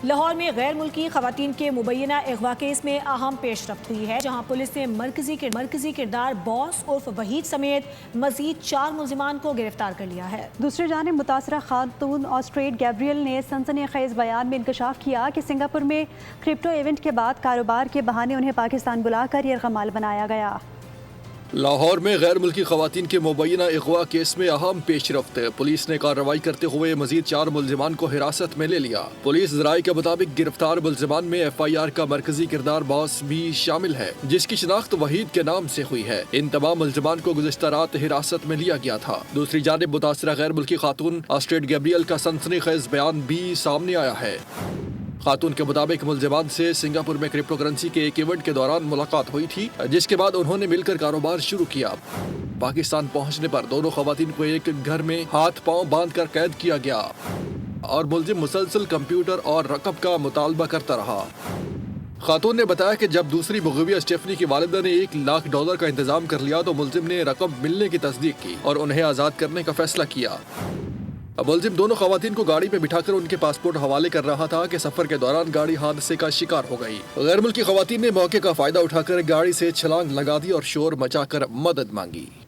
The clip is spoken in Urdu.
لاہور میں غیر ملکی خواتین کے مبینہ اغوا کیس میں اہم پیش رفت ہوئی ہے، جہاں پولیس نے مرکزی کردار باس عرف وحید سمیت مزید 4 ملزمان کو گرفتار کر لیا ہے۔ دوسری جانب متاثرہ خاتون آسٹریٹ گیبریل نے سنسنی خیز بیان میں انکشاف کیا کہ سنگاپور میں کرپٹو ایونٹ کے بعد کاروبار کے بہانے انہیں پاکستان بلا کر یرغمال بنایا گیا۔ لاہور میں غیر ملکی خواتین کے مبینہ اغوا کیس میں اہم پیش رفت ہے۔ پولیس نے کارروائی کرتے ہوئے مزید 4 ملزمان کو حراست میں لے لیا۔ پولیس ذرائع کے مطابق گرفتار ملزمان میں ایف آئی آر کا مرکزی کردار باس بھی شامل ہے، جس کی شناخت وحید کے نام سے ہوئی ہے۔ ان تمام ملزمان کو گزشتہ رات حراست میں لیا گیا تھا۔ دوسری جانب متاثرہ غیر ملکی خاتون آسٹریٹ گیبریل کا سنسنی خیز بیان بھی سامنے آیا ہے۔ خاتون کے مطابق ملزمان سے سنگاپور میں کرپٹو کرنسی کے ایک ایونٹ کے دوران ملاقات ہوئی تھی، جس کے بعد انہوں نے مل کر کاروبار شروع کیا۔ پاکستان پہنچنے پر دونوں خواتین کو ایک گھر میں ہاتھ پاؤں باندھ کر قید کیا گیا اور ملزم مسلسل کمپیوٹر اور رقم کا مطالبہ کرتا رہا۔ خاتون نے بتایا کہ جب دوسری مغویہ اسٹیفنی کی والدہ نے $1,00,000 کا انتظام کر لیا تو ملزم نے رقم ملنے کی تصدیق کی اور انہیں آزاد کرنے کا فیصلہ کیا۔ ملزم دونوں خواتین کو گاڑی پہ بٹھا کر ان کے پاسپورٹ حوالے کر رہا تھا کہ سفر کے دوران گاڑی حادثے کا شکار ہو گئی۔ غیر ملکی خواتین نے موقع کا فائدہ اٹھا کر گاڑی سے چھلانگ لگا دی اور شور مچا کر مدد مانگی۔